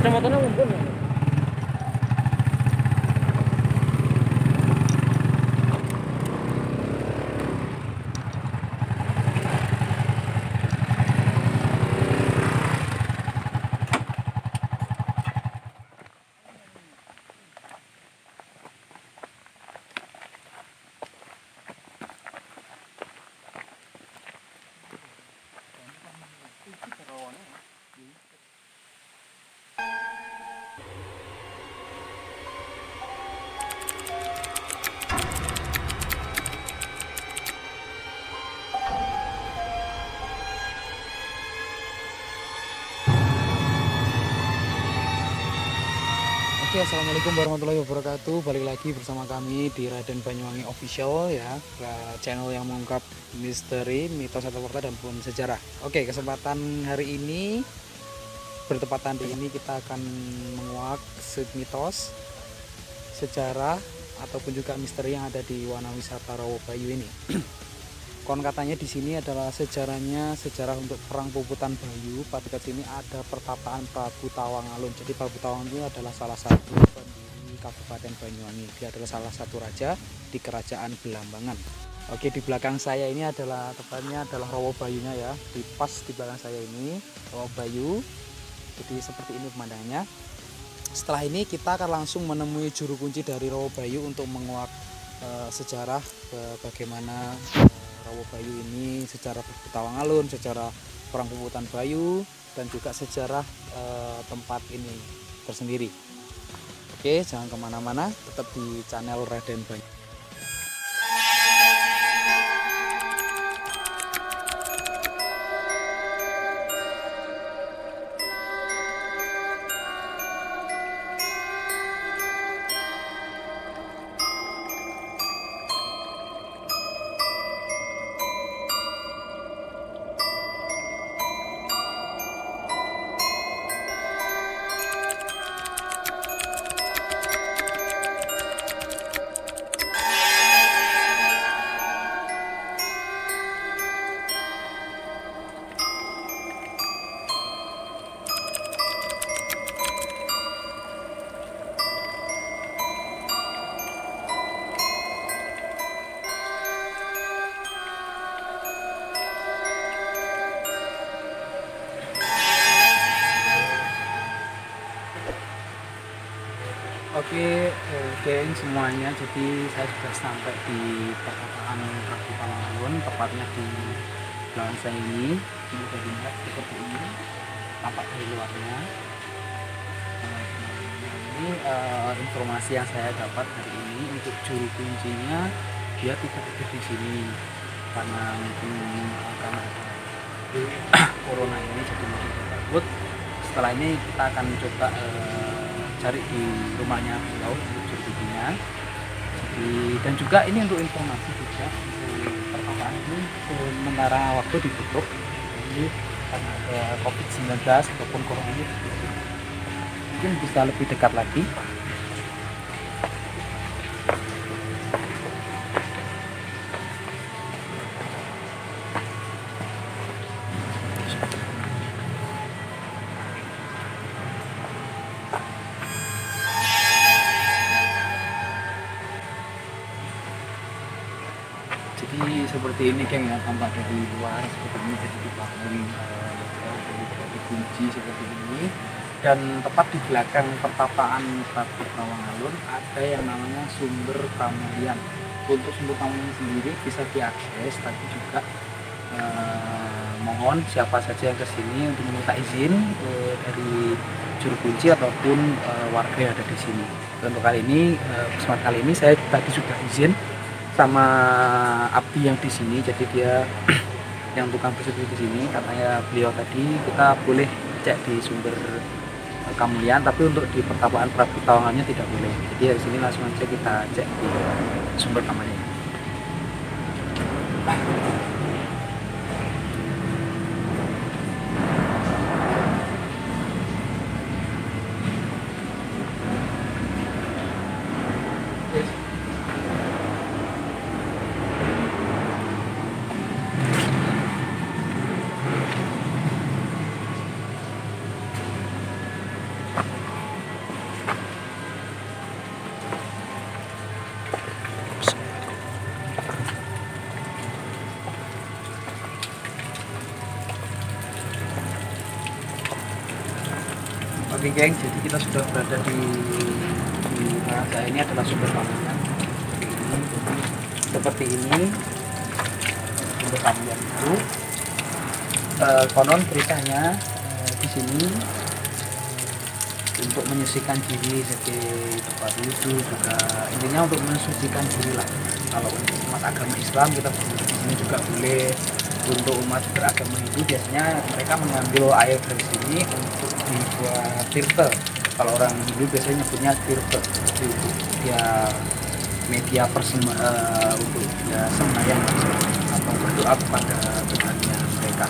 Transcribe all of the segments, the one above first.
Kacamatanya mumpun. Oke, assalamualaikum warahmatullahi wabarakatuh. Balik lagi bersama kami di Raden Banyuwangi Official ya, channel yang mengungkap misteri, mitos atau fakta dan pun sejarah. Oke, kesempatan hari ini bertepatan di ini kita akan menguak mitos, sejarah ataupun juga misteri yang ada di Wana Wisata Rawabayu ini. Kon katanya di sini adalah sejarah untuk perang Puputan Bayu. Pada dekat sini ada pertapaan Prabu Tawangalun. Jadi Prabu Tawangalun itu adalah salah satu pendiri Kabupaten Banyuwangi. Dia adalah salah satu raja di Kerajaan Belambangan. Oke, di belakang saya ini adalah tepatnya adalah Rawabayunya ya. Di pas di belakang saya ini Rawabayu. Jadi seperti ini pemandangannya. Setelah ini kita akan langsung menemui juru kunci dari Rawabayu untuk menguak sejarah bagaimana Rawabayu ini, sejarah Tawangalun, sejarah perang Puputan Bayu, dan juga sejarah tempat ini tersendiri. Oke, jangan kemana-mana, tetap di channel Raden Banyu. Oke, geng semuanya, jadi saya sudah sampai di perkotaan Prabu Tawangalun, tepatnya di belakang saya ini. Ini bisa dilihat seperti ini, tampak dari luarnya. Ini informasi yang saya dapat hari ini. Untuk juru kuncinya, dia tidak ada di sini karena mungkin karena corona ini, jadi mungkin dia takut. Setelah ini kita akan coba cari di rumahnya beliau untuk juru kunci-nya. Dan juga ini untuk informasi juga, pertama ini sementara waktu ditutup ini karena ada COVID-19 ataupun corona ini ditutup. Mungkin bisa lebih dekat lagi. Jadi seperti ini geng ya, tampak dari luar seperti ini. Jadi dibangun dikunci seperti ini, dan tepat di belakang pertapaan Prabu Tawangalun ada yang namanya sumber Kamulian. Untuk sumber Kamulian sendiri bisa diakses, tapi juga mohon siapa saja yang kesini untuk meminta izin dari juru kunci ataupun warga yang ada di sini. Dan untuk kali ini, kesempatan kali ini saya tadi sudah izin sama abdi yang di sini, jadi dia yang tukang bersih di sini. Katanya beliau tadi kita boleh cek di sumber Kamulian, tapi untuk di pertapaan Prabu Tawangannya tidak boleh. Jadi dari sini langsung aja kita cek di sumber Kamulian. Oke geng, jadi kita sudah berada di mana ini adalah sumber bangunan seperti ini sumber bangunan itu. Konon ceritanya di sini untuk menyucikan diri sebagai tempat wudhu, juga intinya untuk mensucikan diri lah. Kalau untuk umat agama Islam kita di sini juga boleh. Untuk umat beragama Hindu biasanya mereka mengambil air dari sini untuk dibuat tirta. Kalau orang Hindu biasanya nyebutnya tirta, itu ya media untuk ya sembahyang atau berdoa kepada Tuhannya mereka.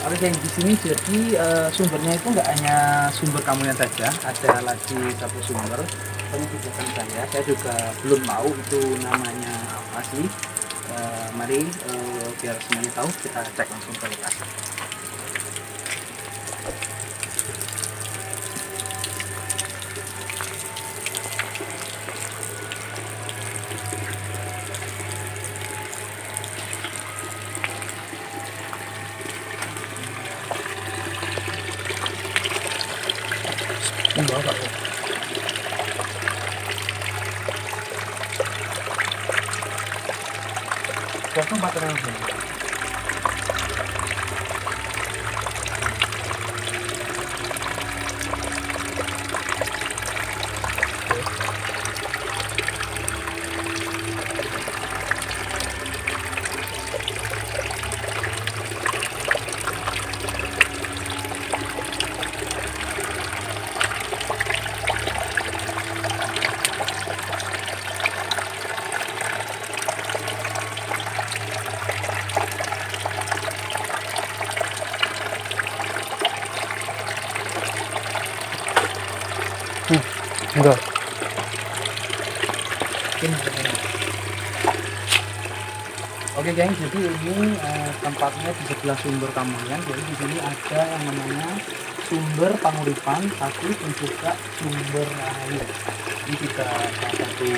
Oke geng, di sini jadi sumbernya itu nggak hanya sumber kamunya saja, ada lagi satu sumber yang di belakang saya juga belum tahu itu namanya apa sih. Mari biar semuanya tahu, kita cek langsung ke lokasi. Enggak, Pak. Kosong baterai. Enggak. Oke geng, jadi ini tempatnya di sebelah sumber Kamuyan. Jadi di sini ada yang namanya sumber Panguripan, tapi juga sumber air. Ini juga salah satu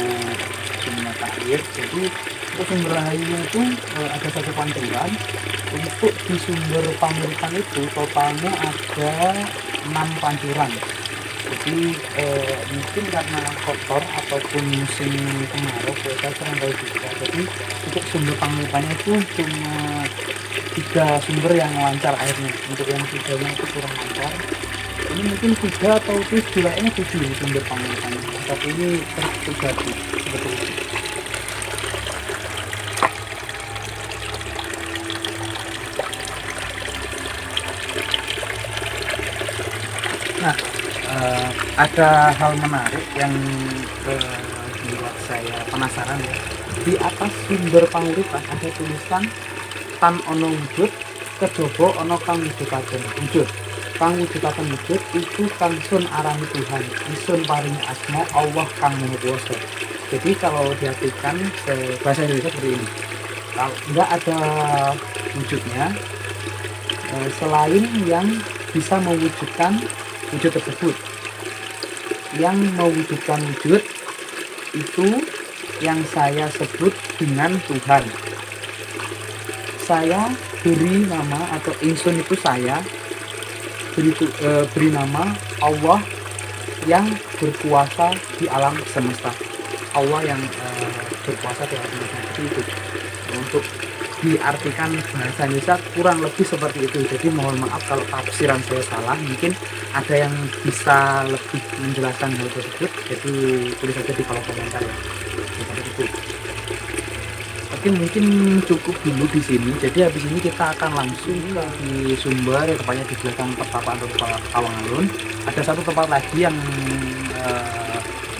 sumber air. Jadi untuk sumber airnya itu ada satu pantulan. Untuk di sumber Panguripan itu totalnya ada 6 pancuran. Jadi mungkin karena kotor ataupun musim kemarau, kita kurang tahu juga. Jadi untuk sumber Panguripannya itu cuma 3 sumber yang lancar airnya. Untuk yang 3-nya itu kurang lancar. Ini mungkin 3 atau 7 lah, ini 7 sumber Panguripannya. Tapi ini terjadi sebetulnya. Nah, ada hal menarik yang membuat saya penasaran ya. Di atas sumber Panguripan ada tulisan tan ono wujud kejobo ono kang wujudaken wujud. Kang wujudaken wujud itu kangsun arani Tuhan, isun paring asma Allah kang maha kuwasa. Jadi kalau diartikan bahasa Indonesia seperti ini. Kalau enggak ada wujudnya selain yang bisa mewujudkan wujud tersebut. Yang mewujudkan wujud itu yang saya sebut dengan Tuhan. Saya beri nama, atau insun itu saya beri nama Allah yang berkuasa di alam semesta. Allah yang berkuasa di alam semesta itu. Untuk diartikan bahasa Indonesia kurang lebih seperti itu. Jadi mohon maaf kalau tafsiran saya salah, mungkin ada yang bisa lebih menjelaskan hal tersebut, jadi tulis saja di kolom komentar ya. Itu. Oke, mungkin cukup dulu di sini. Jadi habis ini kita akan langsung di sumber, tepatnya di belakang pertapaan Tawangalun. Ada satu tempat lagi yang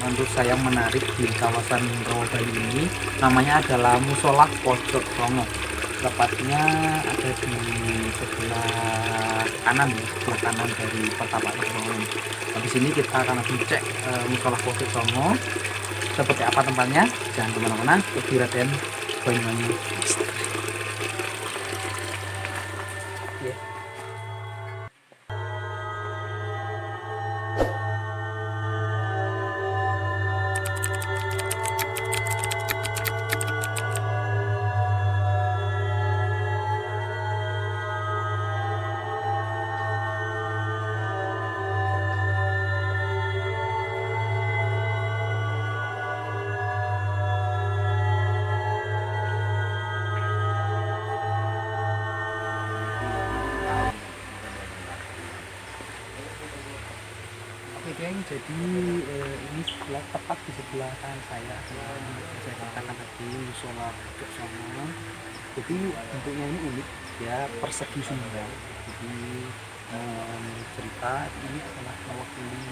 menurut saya menarik di kawasan Rawa Bali ini, namanya adalah Musola Pojok Songo. Tepatnya ada di sebelah kanan dari pertapaan Tawangalun. Habis ini kita akan langsung cek Musola Pojok Songo. seperti apa tempatnya, jangan kemana-mana, di Raden Banyuwangi. Oke geng, jadi ini tepat di sebelah kanan saya katakan tadi musola pojok sana. Jadi bentuknya ini unik ya, persegi semua. Jadi cerita ini adalah mewakili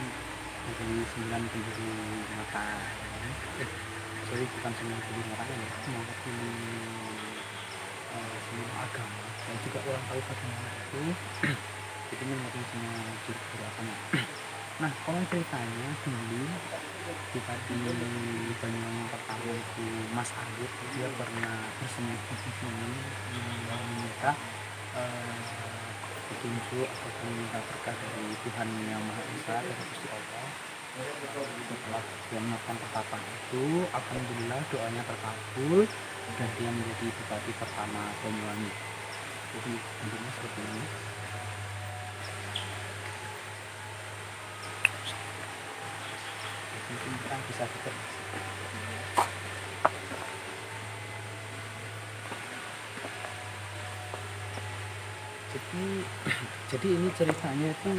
dari 9 penjuru mata sorry bukan 9 penjuru mata ya, mewakili semua agama dan juga orang tahu bagaimana itu. Jadi ini mewakili semua juru agama. Nah, kalau ceritanya dulu Bupati Banyuwangi pertama itu Mas Arif, dia pernah bersemedi di sini meminta petunjuk ataupun meminta berkah dari Tuhan Yang Maha Esa, dari Gusti Allah. Setelah dia melakukan pertapaan itu, alhamdulillah doanya terkabul dan dia menjadi Bupati pertama Banyuwangi. Jadi bentuknya seperti ini. Mungkin kita bisa kita jadi ini ceritanya itu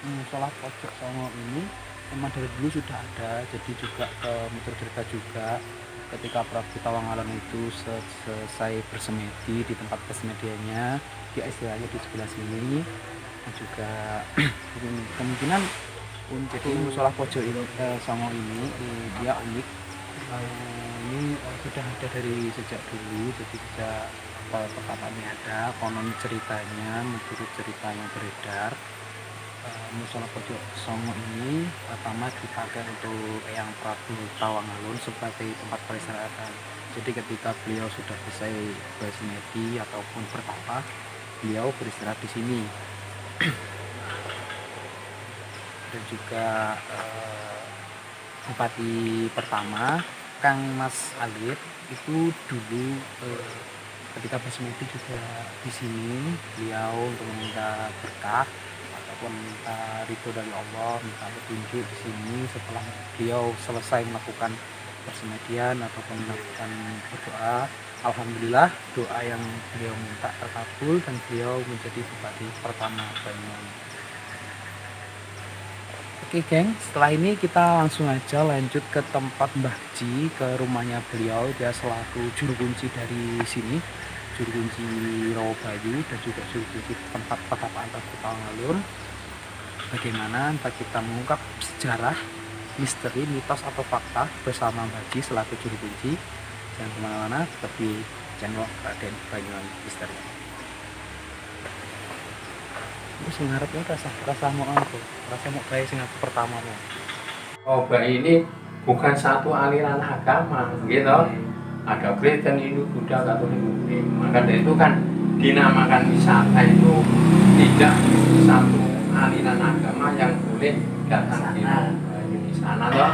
musola pojok Songo ini memang dari dulu sudah ada. Jadi juga menurut cerita juga ketika Prabu Tawangalaun itu selesai bersemedi di tempat bersemedianya, dia istilahnya di sebelah sini, dan juga kemungkinan jadi musola pojok ini Songo ini dia unik. Ini sudah ada dari sejak dulu, jadi sejak pertamaannya ada, konon ceritanya menurut cerita yang beredar, musola pojok Songo ini pertama dipakai untuk Eyang Prabu Tawangalaun sebagai tempat peristirahatan. Jadi ketika beliau sudah selesai bersemedi ataupun bertapa, beliau beristirahat di sini. Dan juga bupati pertama Kang Mas Alif itu dulu ketika bersemedi juga di sini, beliau untuk meminta berkah ataupun minta ridho dari Allah, minta petunjuk di sini. Setelah beliau selesai melakukan persemedian ataupun melakukan berdoa, alhamdulillah doa yang beliau minta terkabul dan beliau menjadi bupati pertama Banyuwangi. Oke geng, setelah ini kita langsung aja lanjut ke tempat Mbah Ji, ke rumahnya beliau. Dia selaku juru kunci dari sini, juru kunci Rawabayu dan juga juru kunci tempat pertapaan Prabu Tawangalaun. Bagaimana entah kita mengungkap sejarah, misteri, mitos atau fakta bersama Mbah Ji selaku juru kunci. Jangan kemana-mana, tetap di channel Raden Banyuwangi Misteri. Terus ngarepnya rasa mau aku, rasa mau bayi sing aku pertama mau. Oh, bayi ini bukan satu aliran agama, gitu. Ada Kristen, Hindu, Buddha, Katolik, Muslim. Maka dari itu kan dinamakan wisata itu tidak satu aliran agama yang boleh datang di sana, toh.